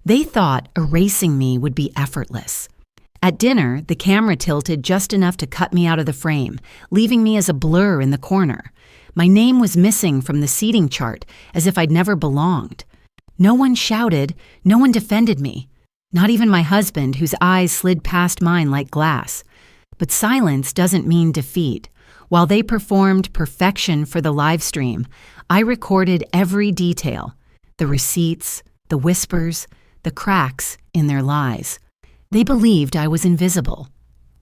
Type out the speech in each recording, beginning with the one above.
They thought erasing me would be effortless. At dinner, the camera tilted just enough to cut me out of the frame, leaving me as a blur in the corner. My name was missing from the seating chart, as if I'd never belonged. No one shouted, no one defended me. Not even my husband, whose eyes slid past mine like glass. But silence doesn't mean defeat. While they performed perfection for the live stream, I recorded every detail, the receipts, the whispers, the cracks in their lies. They believed I was invisible.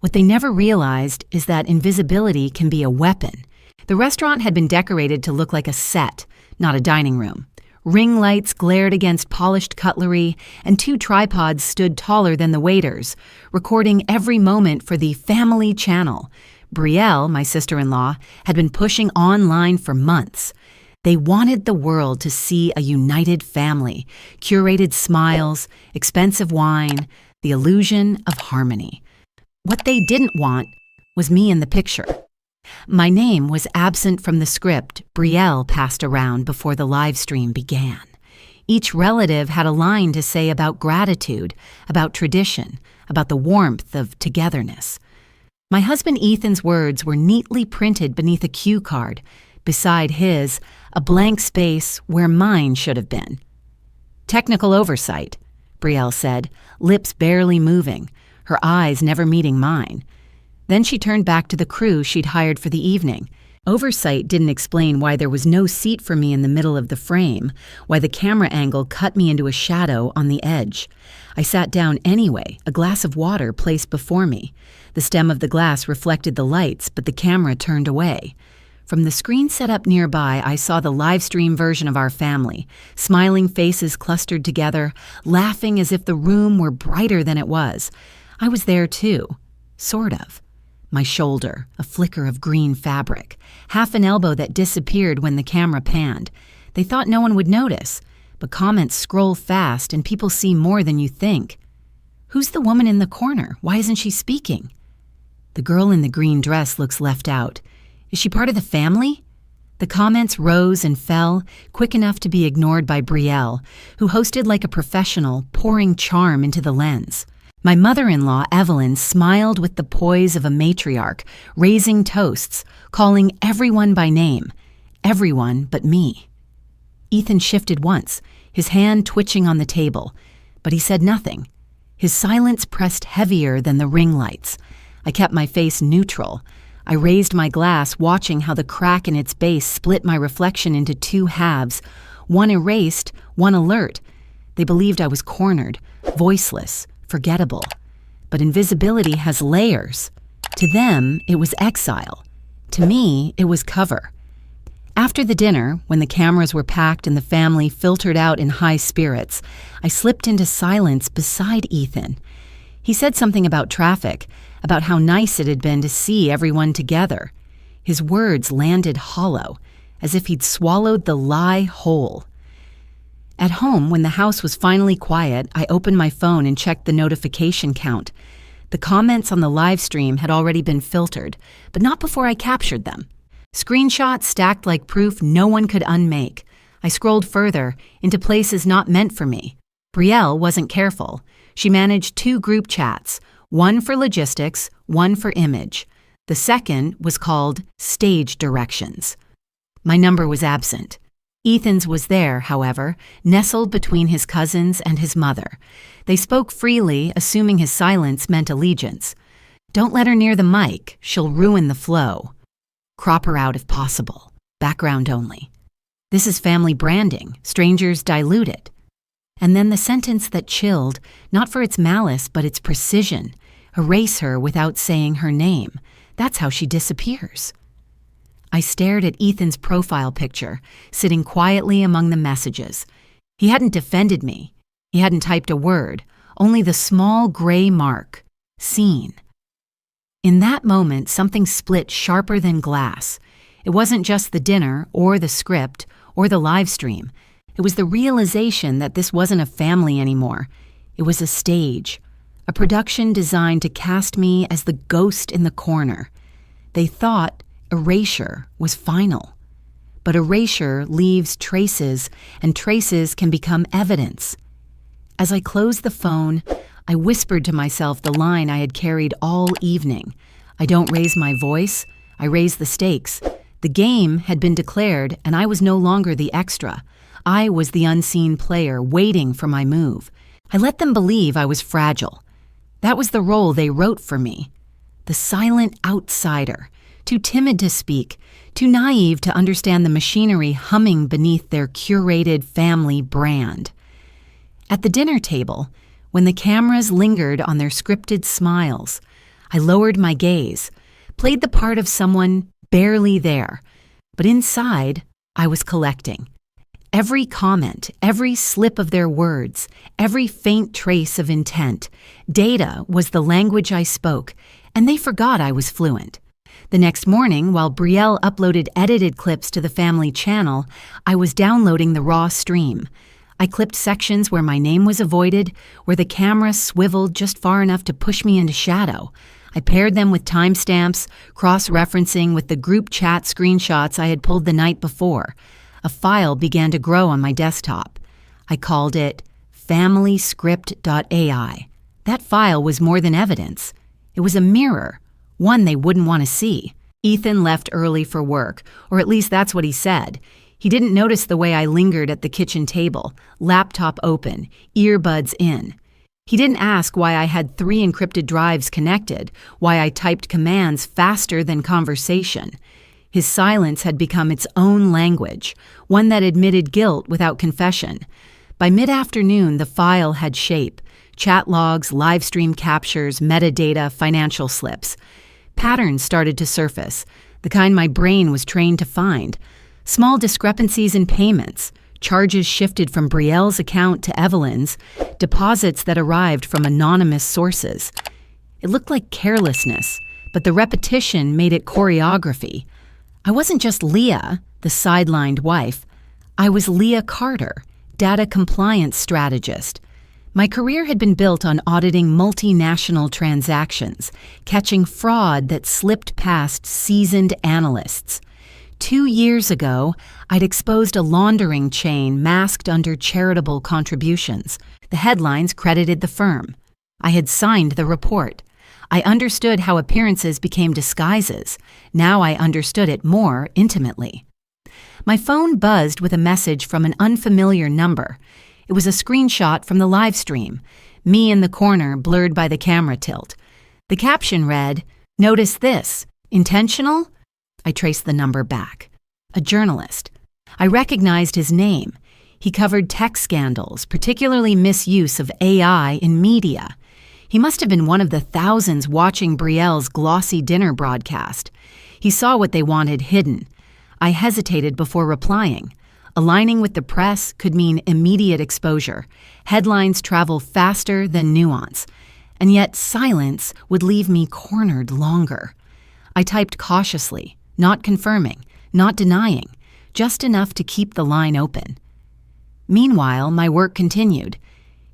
What they never realized is that invisibility can be a weapon. The restaurant had been decorated to look like a set, not a dining room. Ring lights glared against polished cutlery, and 2 tripods stood taller than the waiters, recording every moment for the family channel. Brielle, my sister-in-law, had been pushing online for months. They wanted the world to see a united family, curated smiles, expensive wine, the illusion of harmony. What they didn't want was me in the picture. My name was absent from the script Brielle passed around before the live stream began. Each relative had a line to say about gratitude, about tradition, about the warmth of togetherness. My husband Ethan's words were neatly printed beneath a cue card. Beside his, a blank space where mine should have been. "Technical oversight," Brielle said, lips barely moving, her eyes never meeting mine. Then she turned back to the crew she'd hired for the evening. Oversight didn't explain why there was no seat for me in the middle of the frame, why the camera angle cut me into a shadow on the edge. I sat down anyway, a glass of water placed before me. The stem of the glass reflected the lights, but the camera turned away. From the screen set up nearby, I saw the live stream version of our family, smiling faces clustered together, laughing as if the room were brighter than it was. I was there too, sort of. My shoulder, a flicker of green fabric, half an elbow that disappeared when the camera panned. They thought no one would notice, but comments scroll fast and people see more than you think. "Who's the woman in the corner? Why isn't she speaking?" "The girl in the green dress looks left out. Is she part of the family?" The comments rose and fell, quick enough to be ignored by Brielle, who hosted like a professional, pouring charm into the lens. My mother-in-law, Evelyn, smiled with the poise of a matriarch, raising toasts, calling everyone by name. Everyone but me. Ethan shifted once, his hand twitching on the table, but he said nothing. His silence pressed heavier than the ring lights. I kept my face neutral. I raised my glass, watching how the crack in its base split my reflection into 2 halves, one erased, one alert. They believed I was cornered, voiceless, forgettable. But invisibility has layers. To them, it was exile. To me, it was cover. After the dinner, when the cameras were packed and the family filtered out in high spirits, I slipped into silence beside Ethan. He said something about traffic, about how nice it had been to see everyone together. His words landed hollow, as if he'd swallowed the lie whole. At home, when the house was finally quiet, I opened my phone and checked the notification count. The comments on the live stream had already been filtered, but not before I captured them. Screenshots stacked like proof no one could unmake. I scrolled further, into places not meant for me. Brielle wasn't careful. She managed 2 group chats, one for logistics, one for image. The second was called Stage Directions. My number was absent. Ethan's was there, however, nestled between his cousins and his mother. They spoke freely, assuming his silence meant allegiance. "Don't let her near the mic. She'll ruin the flow. Crop her out if possible. Background only. This is family branding. Strangers dilute it." And then the sentence that chilled, not for its malice but its precision. "Erase her without saying her name. That's how she disappears." I stared at Ethan's profile picture, sitting quietly among the messages. He hadn't defended me. He hadn't typed a word, only the small gray mark, seen. In that moment, something split sharper than glass. It wasn't just the dinner or the script or the live stream. It was the realization that this wasn't a family anymore. It was a stage, a production designed to cast me as the ghost in the corner. They thought erasure was final. But erasure leaves traces, and traces can become evidence. As I closed the phone, I whispered to myself the line I had carried all evening. I don't raise my voice, I raise the stakes. The game had been declared, and I was no longer the extra. I was the unseen player waiting for my move. I let them believe I was fragile. That was the role they wrote for me. The silent outsider, too timid to speak, too naive to understand the machinery humming beneath their curated family brand. At the dinner table, when the cameras lingered on their scripted smiles, I lowered my gaze, played the part of someone barely there, but inside, I was collecting. Every comment, every slip of their words, every faint trace of intent, data was the language I spoke, and they forgot I was fluent. The next morning, while Brielle uploaded edited clips to the family channel, I was downloading the raw stream. I clipped sections where my name was avoided, where the camera swiveled just far enough to push me into shadow. I paired them with timestamps, cross-referencing with the group chat screenshots I had pulled the night before. A file began to grow on my desktop. I called it familyscript.ai. That file was more than evidence. It was a mirror, one they wouldn't want to see. Ethan left early for work, or at least that's what he said. He didn't notice the way I lingered at the kitchen table, laptop open, earbuds in. He didn't ask why I had 3 encrypted drives connected, why I typed commands faster than conversation. His silence had become its own language, one that admitted guilt without confession. By mid-afternoon, the file had shape: chat logs, live stream captures, metadata, financial slips. Patterns started to surface, the kind my brain was trained to find. Small discrepancies in payments, charges shifted from Brielle's account to Evelyn's, deposits that arrived from anonymous sources. It looked like carelessness, but the repetition made it choreography. I wasn't just Leah, the sidelined wife. I was Leah Carter, data compliance strategist. My career had been built on auditing multinational transactions, catching fraud that slipped past seasoned analysts. 2 years ago, I'd exposed a laundering chain masked under charitable contributions. The headlines credited the firm. I had signed the report. I understood how appearances became disguises. Now I understood it more intimately. My phone buzzed with a message from an unfamiliar number. It was a screenshot from the live stream, me in the corner blurred by the camera tilt. The caption read, "Notice this, intentional?" I traced the number back. A journalist. I recognized his name. He covered tech scandals, particularly misuse of AI in media. He must have been one of the thousands watching Brielle's glossy dinner broadcast. He saw what they wanted hidden. I hesitated before replying. Aligning with the press could mean immediate exposure. Headlines travel faster than nuance. And yet silence would leave me cornered longer. I typed cautiously, not confirming, not denying, just enough to keep the line open. Meanwhile, my work continued.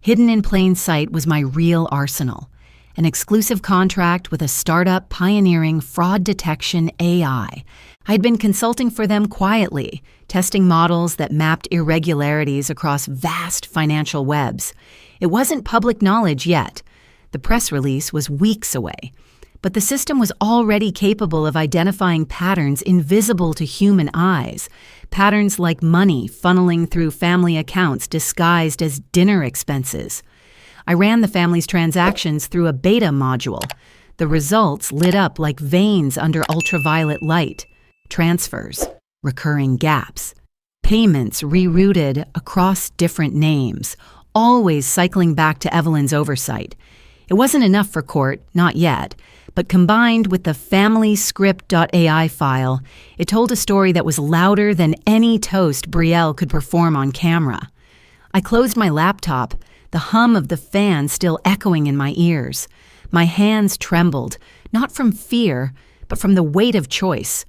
Hidden in plain sight was my real arsenal, an exclusive contract with a startup pioneering fraud detection AI. I'd been consulting for them quietly, testing models that mapped irregularities across vast financial webs. It wasn't public knowledge yet. The press release was weeks away. But the system was already capable of identifying patterns invisible to human eyes, patterns like money funneling through family accounts disguised as dinner expenses. I ran the family's transactions through a beta module. The results lit up like veins under ultraviolet light. Transfers, recurring gaps, payments rerouted across different names, always cycling back to Evelyn's oversight. It wasn't enough for court, not yet. But combined with the familyscript.ai file, it told a story that was louder than any toast Brielle could perform on camera. I closed my laptop, the hum of the fan still echoing in my ears. My hands trembled, not from fear, but from the weight of choice.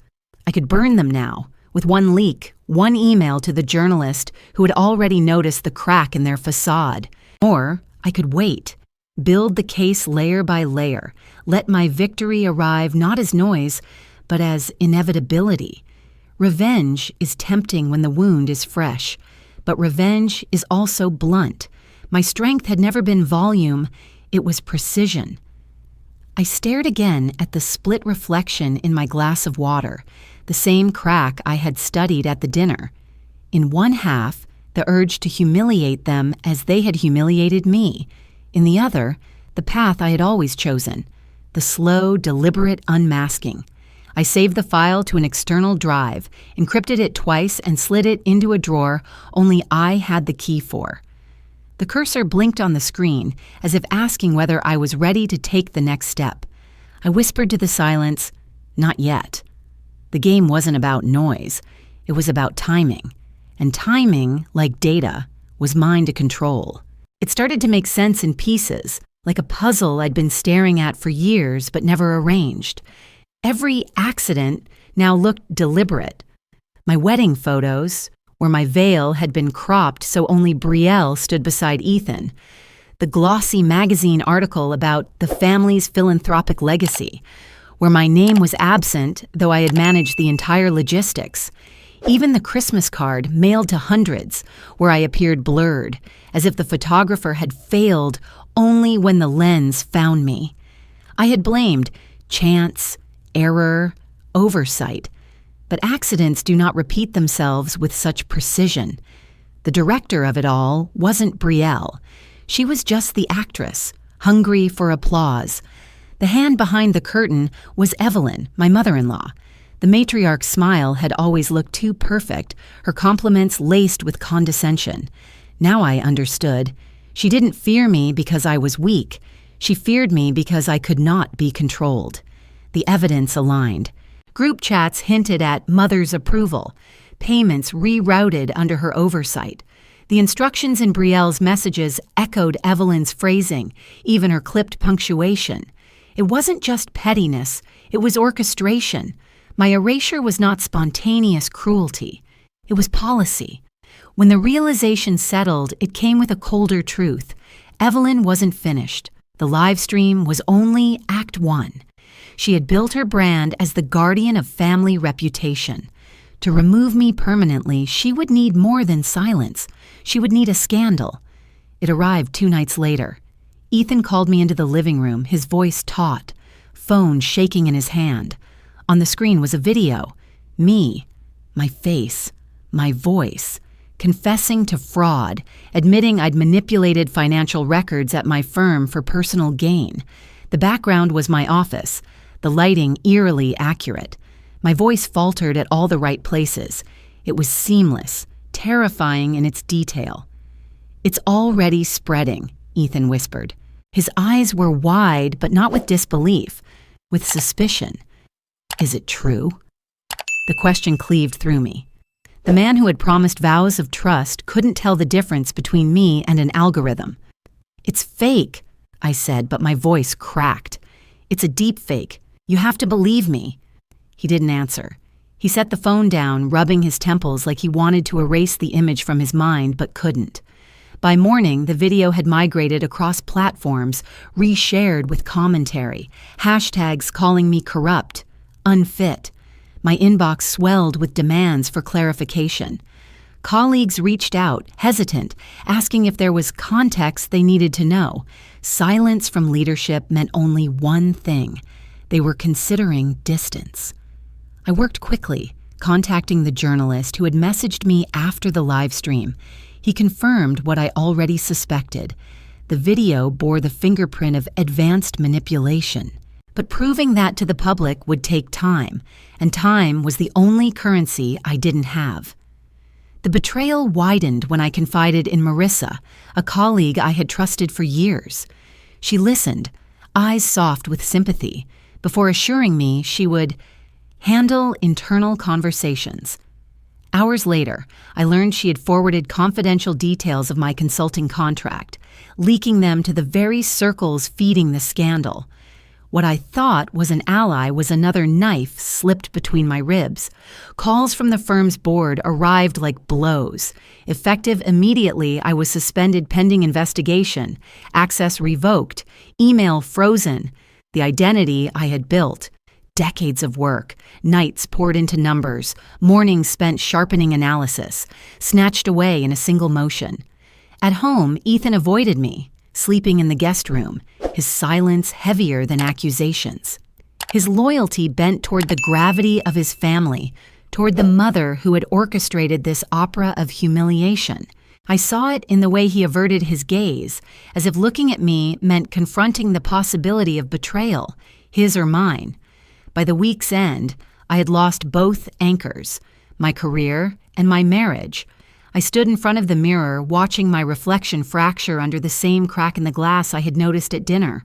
I could burn them now, with one leak, one email to the journalist who had already noticed the crack in their facade. Or I could wait. Build the case layer by layer, let my victory arrive not as noise, but as inevitability. Revenge is tempting when the wound is fresh, but revenge is also blunt. My strength had never been volume, it was precision. I stared again at the split reflection in my glass of water, the same crack I had studied at the dinner. In one half, the urge to humiliate them as they had humiliated me. In the other, the path I had always chosen, the slow, deliberate unmasking. I saved the file to an external drive, encrypted it twice, and slid it into a drawer only I had the key for. The cursor blinked on the screen, as if asking whether I was ready to take the next step. I whispered to the silence, "Not yet." The game wasn't about noise. It was about timing. And timing, like data, was mine to control. It started to make sense in pieces, like a puzzle I'd been staring at for years but never arranged. Every accident now looked deliberate. My wedding photos, where my veil had been cropped so only Brielle stood beside Ethan. The glossy magazine article about the family's philanthropic legacy, where my name was absent, though I had managed the entire logistics. Even the Christmas card, mailed to hundreds, where I appeared blurred, as if the photographer had failed only when the lens found me. I had blamed chance, error, oversight. But accidents do not repeat themselves with such precision. The director of it all wasn't Brielle. She was just the actress, hungry for applause. The hand behind the curtain was Evelyn, my mother-in-law. The matriarch's smile had always looked too perfect, her compliments laced with condescension. Now I understood. She didn't fear me because I was weak. She feared me because I could not be controlled. The evidence aligned. Group chats hinted at mother's approval, payments rerouted under her oversight. The instructions in Brielle's messages echoed Evelyn's phrasing, even her clipped punctuation. It wasn't just pettiness, it was orchestration. My erasure was not spontaneous cruelty. It was policy. When the realization settled, it came with a colder truth. Evelyn wasn't finished. The live stream was only Act 1. She had built her brand as the guardian of family reputation. To remove me permanently, she would need more than silence. She would need a scandal. It arrived 2 nights later. Ethan called me into the living room, his voice taut, phone shaking in his hand. On the screen was a video. Me, my face, my voice, confessing to fraud, admitting I'd manipulated financial records at my firm for personal gain. The background was my office, the lighting eerily accurate. My voice faltered at all the right places. It was seamless, terrifying in its detail. "It's already spreading," Ethan whispered. His eyes were wide, but not with disbelief, with suspicion. "Is it true?" The question cleaved through me. The man who had promised vows of trust couldn't tell the difference between me and an algorithm. "It's fake," I said, but my voice cracked. "It's a deepfake. You have to believe me." He didn't answer. He set the phone down, rubbing his temples like he wanted to erase the image from his mind, but couldn't. By morning, the video had migrated across platforms, reshared with commentary, hashtags calling me corrupt, unfit. My inbox swelled with demands for clarification. Colleagues reached out, hesitant, asking if there was context they needed to know. Silence from leadership meant only one thing. They were considering distance. I worked quickly, contacting the journalist who had messaged me after the live stream. He confirmed what I already suspected. The video bore the fingerprint of advanced manipulation. But proving that to the public would take time, and time was the only currency I didn't have. The betrayal widened when I confided in Marissa, a colleague I had trusted for years. She listened, eyes soft with sympathy, before assuring me she would handle internal conversations. Hours later, I learned she had forwarded confidential details of my consulting contract, leaking them to the very circles feeding the scandal. What I thought was an ally was another knife slipped between my ribs. Calls from the firm's board arrived like blows. Effective immediately, I was suspended pending investigation, access revoked, email frozen. The identity I had built. Decades of work, nights poured into numbers, mornings spent sharpening analysis, snatched away in a single motion. At home, Ethan avoided me, sleeping in the guest room, his silence heavier than accusations. His loyalty bent toward the gravity of his family, toward the mother who had orchestrated this opera of humiliation. I saw it in the way he averted his gaze, as if looking at me meant confronting the possibility of betrayal, his or mine. By the week's end, I had lost both anchors, my career and my marriage. I stood in front of the mirror, watching my reflection fracture under the same crack in the glass I had noticed at dinner.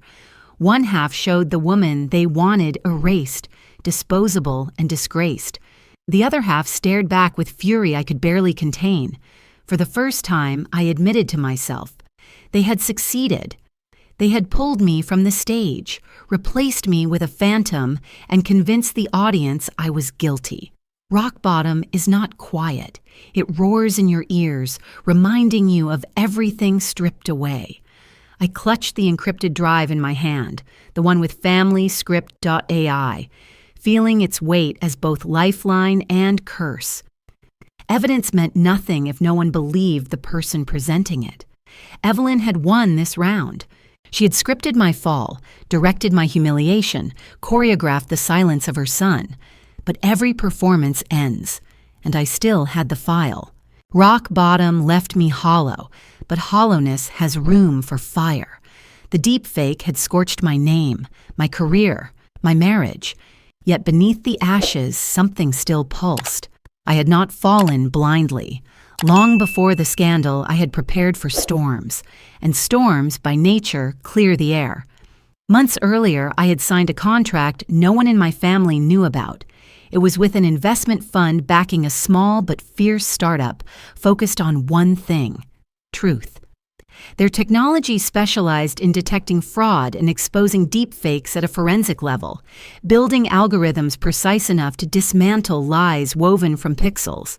One half showed the woman they wanted erased, disposable and disgraced. The other half stared back with fury I could barely contain. For the first time, I admitted to myself. They had succeeded. They had pulled me from the stage, replaced me with a phantom, and convinced the audience I was guilty. Rock bottom is not quiet. It roars in your ears, reminding you of everything stripped away. I clutched the encrypted drive in my hand, the one with familyscript.ai, feeling its weight as both lifeline and curse. Evidence meant nothing if no one believed the person presenting it. Evelyn had won this round. She had scripted my fall, directed my humiliation, choreographed the silence of her son. But every performance ends, and I still had the file. Rock bottom left me hollow, but hollowness has room for fire. The deepfake had scorched my name, my career, my marriage. Yet beneath the ashes, something still pulsed. I had not fallen blindly. Long before the scandal, I had prepared for storms, and storms, by nature, clear the air. Months earlier, I had signed a contract no one in my family knew about. It was with an investment fund backing a small but fierce startup focused on one thing: truth. Their technology specialized in detecting fraud and exposing deepfakes at a forensic level, building algorithms precise enough to dismantle lies woven from pixels.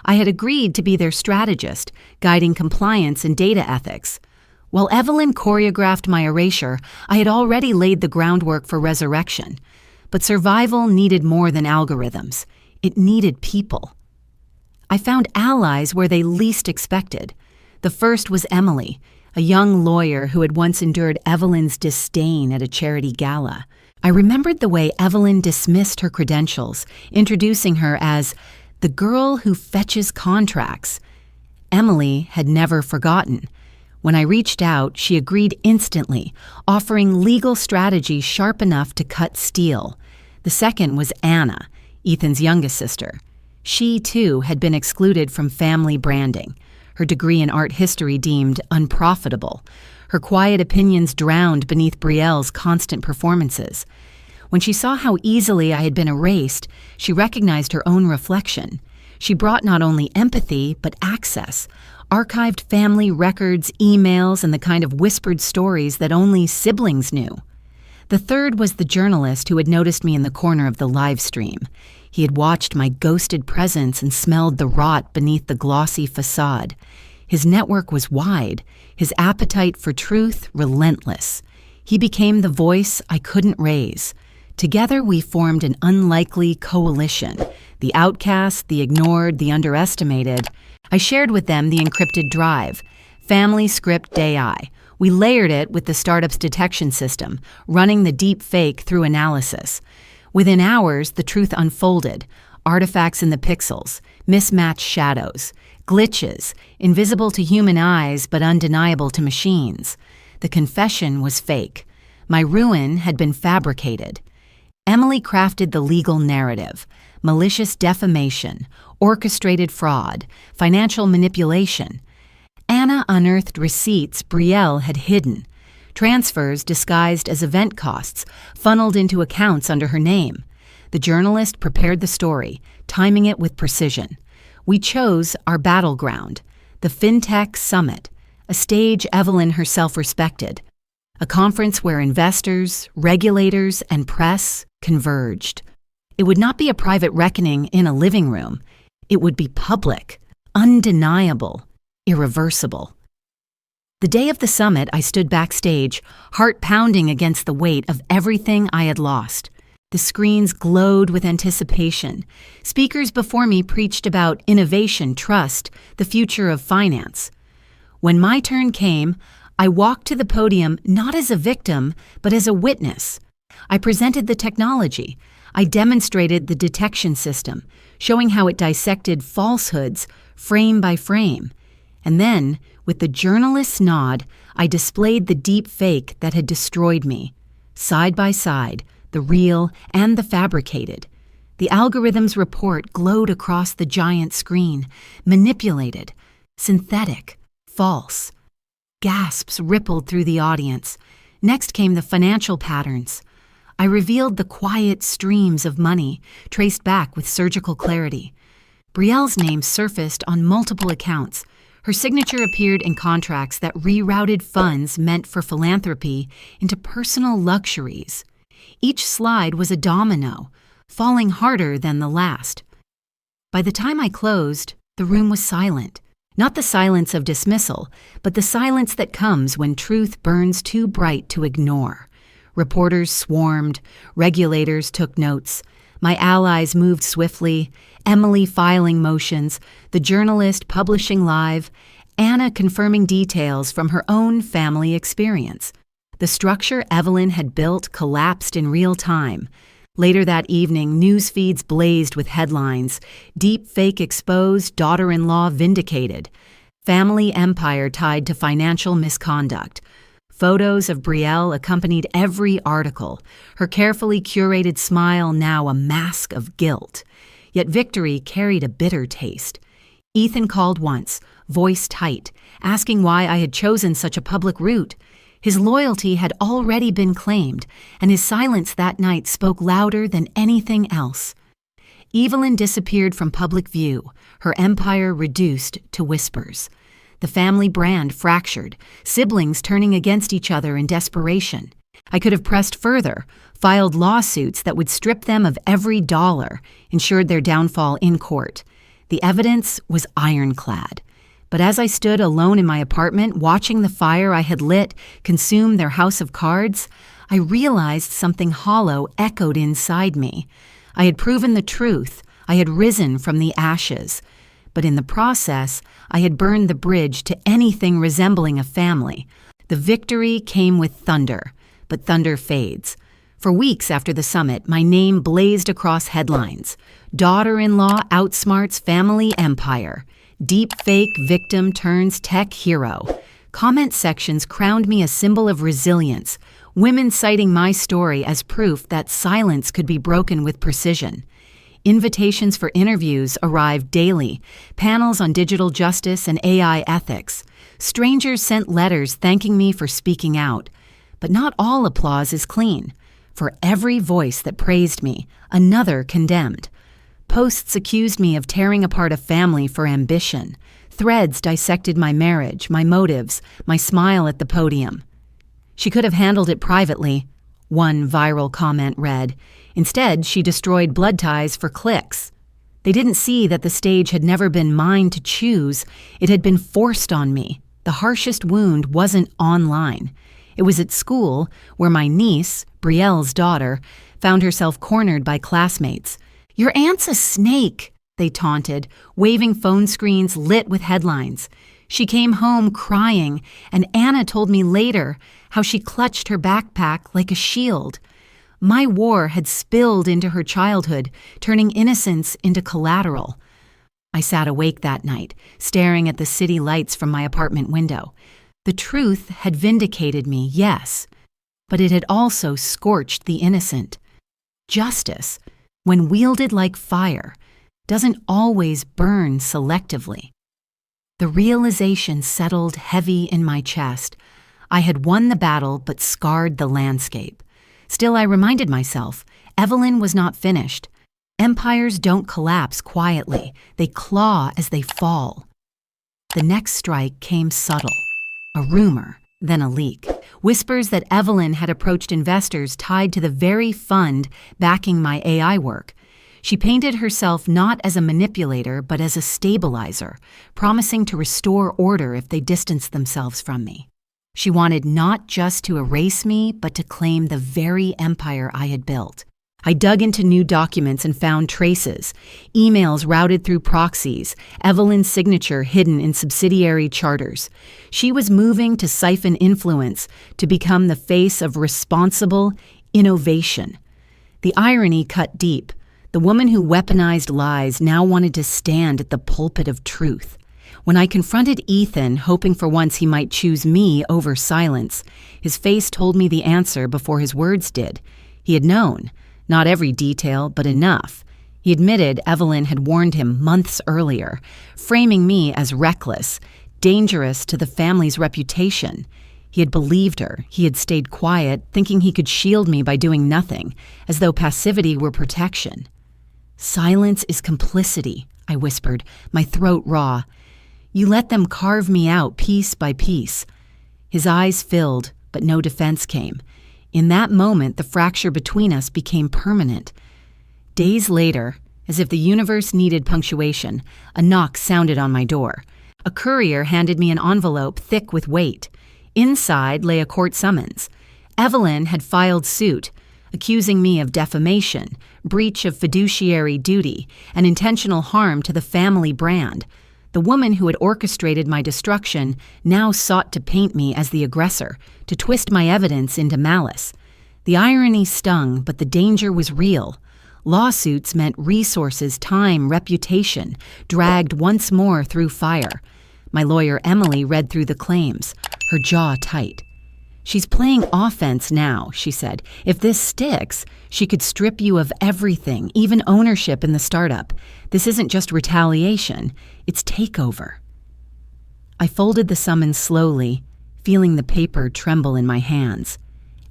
I had agreed to be their strategist, guiding compliance and data ethics. While Evelyn choreographed my erasure, I had already laid the groundwork for resurrection. But survival needed more than algorithms. It needed people. I found allies where they least expected. The first was Emily, a young lawyer who had once endured Evelyn's disdain at a charity gala. I remembered the way Evelyn dismissed her credentials, introducing her as the girl who fetches contracts. Emily had never forgotten. When I reached out, she agreed instantly, offering legal strategy sharp enough to cut steel. The second was Anna, Ethan's youngest sister. She, too, had been excluded from family branding, her degree in art history deemed unprofitable, her quiet opinions drowned beneath Brielle's constant performances. When she saw how easily I had been erased, she recognized her own reflection. She brought not only empathy, but access, archived family records, emails, and the kind of whispered stories that only siblings knew. The third was the journalist who had noticed me in the corner of the live stream. He had watched my ghosted presence and smelled the rot beneath the glossy facade. His network was wide, his appetite for truth relentless. He became the voice I couldn't raise. Together we formed an unlikely coalition. The outcast, the ignored, the underestimated. I shared with them the encrypted drive, familyscript.ai. We layered it with the startup's detection system, running the deep fake through analysis. Within hours, the truth unfolded. Artifacts in the pixels, mismatched shadows, glitches, invisible to human eyes but undeniable to machines. The confession was fake. My ruin had been fabricated. Emily crafted the legal narrative: malicious defamation, orchestrated fraud, financial manipulation. Anna unearthed receipts Brielle had hidden, transfers disguised as event costs, funneled into accounts under her name. The journalist prepared the story, timing it with precision. We chose our battleground, the FinTech Summit, a stage Evelyn herself respected, a conference where investors, regulators, and press converged. It would not be a private reckoning in a living room. It would be public, undeniable, irreversible. The day of the summit, I stood backstage, heart pounding against the weight of everything I had lost. The screens glowed with anticipation. Speakers before me preached about innovation, trust, the future of finance. When my turn came, I walked to the podium not as a victim, but as a witness. I presented the technology. I demonstrated the detection system, showing how it dissected falsehoods frame by frame. And then, with the journalist's nod, I displayed the deep fake that had destroyed me. Side by side, the real and the fabricated. The algorithm's report glowed across the giant screen, manipulated, synthetic, false. Gasps rippled through the audience. Next came the financial patterns. I revealed the quiet streams of money, traced back with surgical clarity. Brielle's name surfaced on multiple accounts. Her signature appeared in contracts that rerouted funds meant for philanthropy into personal luxuries. Each slide was a domino, falling harder than the last. By the time I closed, the room was silent. Not the silence of dismissal, but the silence that comes when truth burns too bright to ignore. Reporters swarmed, regulators took notes. My allies moved swiftly, Emily filing motions, the journalist publishing live, Anna confirming details from her own family experience. The structure Evelyn had built collapsed in real time. Later that evening, news feeds blazed with headlines. Deep fake exposed, daughter-in-law vindicated. Family empire tied to financial misconduct. Photos of Brielle accompanied every article, her carefully curated smile now a mask of guilt. Yet victory carried a bitter taste. Ethan called once, voice tight, asking why I had chosen such a public route. His loyalty had already been claimed, and his silence that night spoke louder than anything else. Evelyn disappeared from public view, her empire reduced to whispers. The family brand fractured, siblings turning against each other in desperation. I could have pressed further, filed lawsuits that would strip them of every dollar, ensured their downfall in court. The evidence was ironclad. But as I stood alone in my apartment, watching the fire I had lit consume their house of cards, I realized something hollow echoed inside me. I had proven the truth. I had risen from the ashes. But in the process, I had burned the bridge to anything resembling a family. The victory came with thunder, but thunder fades. For weeks after the summit, my name blazed across headlines. Daughter-in-law outsmarts family empire. Deep fake victim turns tech hero. Comment sections crowned me a symbol of resilience, women citing my story as proof that silence could be broken with precision. Invitations for interviews arrived daily, panels on digital justice and AI ethics. Strangers sent letters thanking me for speaking out. But not all applause is clean. For every voice that praised me, another condemned. Posts accused me of tearing apart a family for ambition. Threads dissected my marriage, my motives, my smile at the podium. She could have handled it privately, one viral comment read. Instead, she destroyed blood ties for clicks. They didn't see that the stage had never been mine to choose. It had been forced on me. The harshest wound wasn't online. It was at school, where my niece, Brielle's daughter, found herself cornered by classmates. "Your aunt's a snake," they taunted, waving phone screens lit with headlines. She came home crying, and Anna told me later how she clutched her backpack like a shield. My war had spilled into her childhood, turning innocence into collateral. I sat awake that night, staring at the city lights from my apartment window. The truth had vindicated me, yes, but it had also scorched the innocent. Justice, when wielded like fire, doesn't always burn selectively. The realization settled heavy in my chest. I had won the battle but scarred the landscape. Still, I reminded myself, Evelyn was not finished. Empires don't collapse quietly. They claw as they fall. The next strike came subtle. A rumor, then a leak. Whispers that Evelyn had approached investors tied to the very fund backing my AI work. She painted herself not as a manipulator, but as a stabilizer, promising to restore order if they distanced themselves from me. She wanted not just to erase me, but to claim the very empire I had built. I dug into new documents and found traces, emails routed through proxies, Evelyn's signature hidden in subsidiary charters. She was moving to siphon influence to become the face of responsible innovation. The irony cut deep. The woman who weaponized lies now wanted to stand at the pulpit of truth. When I confronted Ethan, hoping for once he might choose me over silence, his face told me the answer before his words did. He had known. Not every detail, but enough. He admitted Evelyn had warned him months earlier, framing me as reckless, dangerous to the family's reputation. He had believed her. He had stayed quiet, thinking he could shield me by doing nothing, as though passivity were protection. "Silence is complicity," I whispered, my throat raw. "You let them carve me out piece by piece." His eyes filled, but no defense came. In that moment, the fracture between us became permanent. Days later, as if the universe needed punctuation, a knock sounded on my door. A courier handed me an envelope thick with weight. Inside lay a court summons. Evelyn had filed suit, accusing me of defamation, breach of fiduciary duty, and intentional harm to the family brand. The woman who had orchestrated my destruction now sought to paint me as the aggressor, to twist my evidence into malice. The irony stung, but the danger was real. Lawsuits meant resources, time, reputation, dragged once more through fire. My lawyer Emily read through the claims, her jaw tight. "She's playing offense now," she said. "If this sticks, she could strip you of everything, even ownership in the startup. This isn't just retaliation, it's takeover." I folded the summons slowly, feeling the paper tremble in my hands.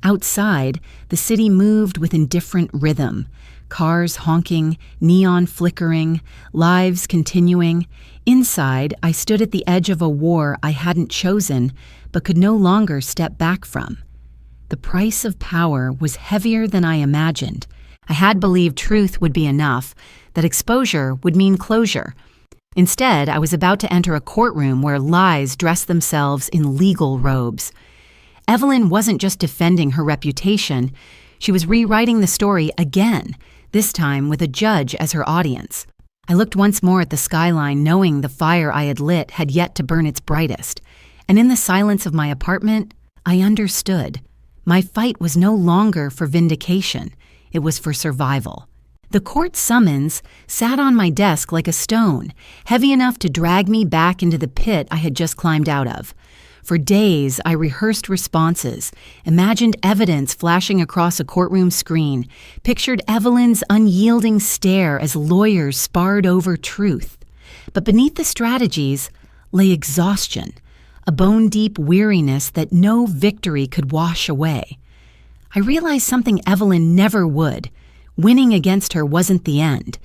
Outside, the city moved with indifferent rhythm. Cars honking, neon flickering, lives continuing. Inside, I stood at the edge of a war I hadn't chosen, but could no longer step back from. The price of power was heavier than I imagined. I had believed truth would be enough, that exposure would mean closure. Instead, I was about to enter a courtroom where lies dressed themselves in legal robes. Evelyn wasn't just defending her reputation, she was rewriting the story again, this time with a judge as her audience. I looked once more at the skyline, knowing the fire I had lit had yet to burn its brightest. And in the silence of my apartment, I understood. My fight was no longer for vindication. It was for survival. The court summons sat on my desk like a stone, heavy enough to drag me back into the pit I had just climbed out of. For days, I rehearsed responses, imagined evidence flashing across a courtroom screen, pictured Evelyn's unyielding stare as lawyers sparred over truth. But beneath the strategies lay exhaustion, a bone-deep weariness that no victory could wash away. I realized something Evelyn never would. Winning against her wasn't the end.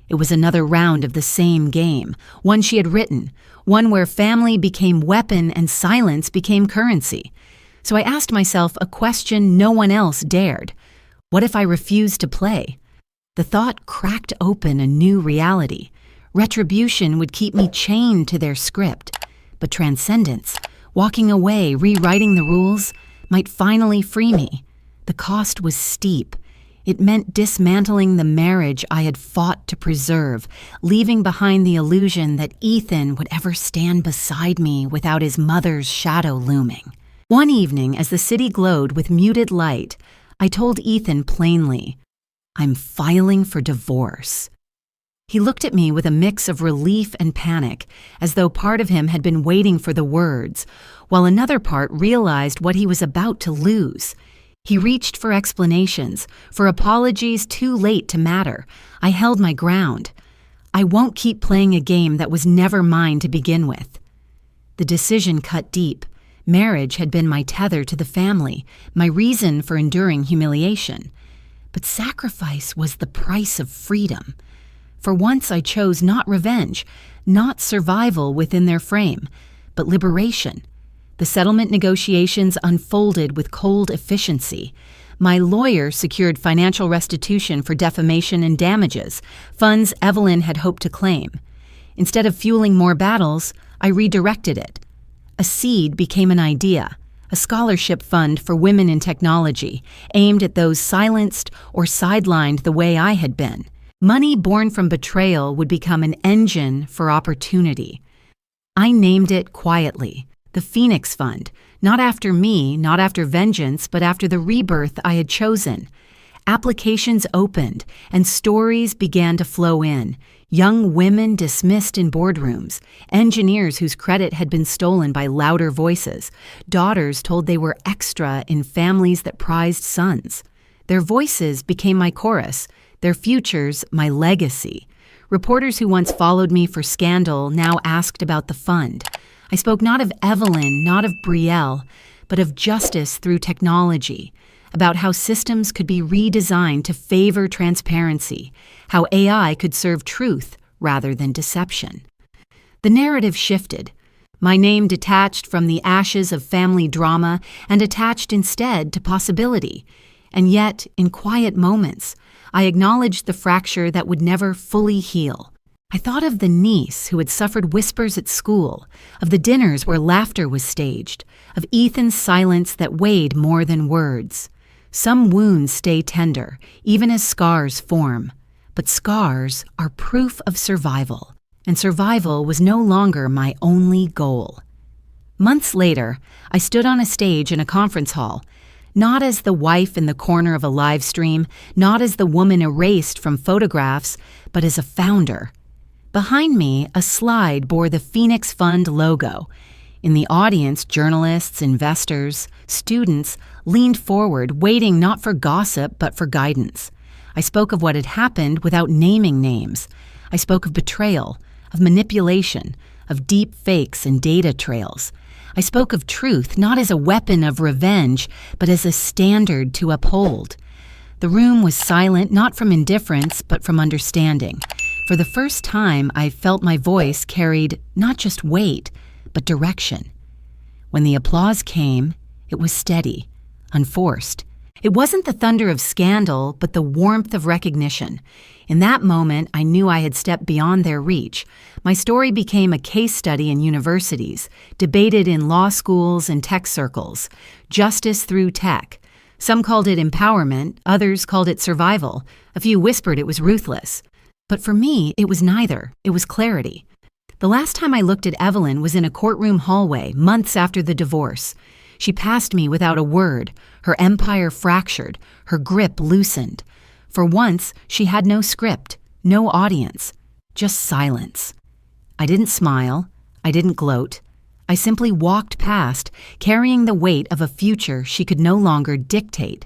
It was another round of the same game, one she had written, one where family became weapon and silence became currency. So I asked myself a question no one else dared. What if I refused to play? The thought cracked open a new reality. Retribution would keep me chained to their script. But transcendence, walking away, rewriting the rules, might finally free me. The cost was steep. It meant dismantling the marriage I had fought to preserve, leaving behind the illusion that Ethan would ever stand beside me without his mother's shadow looming. One evening, as the city glowed with muted light, I told Ethan plainly, "I'm filing for divorce." He looked at me with a mix of relief and panic, as though part of him had been waiting for the words, while another part realized what he was about to lose. He reached for explanations, for apologies too late to matter. I held my ground. I won't keep playing a game that was never mine to begin with. The decision cut deep. Marriage had been my tether to the family, my reason for enduring humiliation. But sacrifice was the price of freedom. For once I chose not revenge, not survival within their frame, but liberation. The settlement negotiations unfolded with cold efficiency. My lawyer secured financial restitution for defamation and damages, funds Evelyn had hoped to claim. Instead of fueling more battles, I redirected it. A seed became an idea, a scholarship fund for women in technology, aimed at those silenced or sidelined the way I had been. Money born from betrayal would become an engine for opportunity. I named it quietly, the Phoenix Fund, not after me, not after vengeance, but after the rebirth I had chosen. Applications opened, and stories began to flow in. Young women dismissed in boardrooms, engineers whose credit had been stolen by louder voices, daughters told they were extra in families that prized sons. Their voices became my chorus, their futures my legacy. Reporters who once followed me for scandal now asked about the fund. I spoke not of Evelyn, not of Brielle, but of justice through technology, about how systems could be redesigned to favor transparency, how AI could serve truth rather than deception. The narrative shifted. My name detached from the ashes of family drama and attached instead to possibility. And yet, in quiet moments, I acknowledged the fracture that would never fully heal. I thought of the niece who had suffered whispers at school, of the dinners where laughter was staged, of Ethan's silence that weighed more than words. Some wounds stay tender, even as scars form. But scars are proof of survival, and survival was no longer my only goal. Months later, I stood on a stage in a conference hall, not as the wife in the corner of a live stream, not as the woman erased from photographs, but as a founder. Behind me, a slide bore the Phoenix Fund logo. In the audience, journalists, investors, students leaned forward, waiting not for gossip, but for guidance. I spoke of what had happened without naming names. I spoke of betrayal, of manipulation, of deep fakes and data trails. I spoke of truth not as a weapon of revenge, but as a standard to uphold. The room was silent, not from indifference, but from understanding. For the first time, I felt my voice carried not just weight, but direction. When the applause came, it was steady, unforced. It wasn't the thunder of scandal, but the warmth of recognition. In that moment, I knew I had stepped beyond their reach. My story became a case study in universities, debated in law schools and tech circles. Justice through tech. Some called it empowerment, others called it survival. A few whispered it was ruthless. But for me, it was neither. It was clarity. The last time I looked at Evelyn was in a courtroom hallway, months after the divorce. She passed me without a word. Her empire fractured, her grip loosened. For once, she had no script, no audience, just silence. I didn't smile. I didn't gloat. I simply walked past, carrying the weight of a future she could no longer dictate.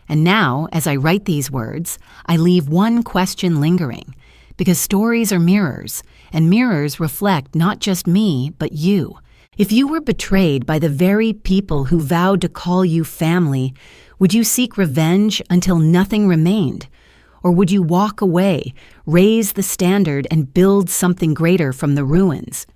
And now, as I write these words, I leave one question lingering. Because stories are mirrors, and mirrors reflect not just me, but you. If you were betrayed by the very people who vowed to call you family, would you seek revenge until nothing remained? Or would you walk away, raise the standard, and build something greater from the ruins?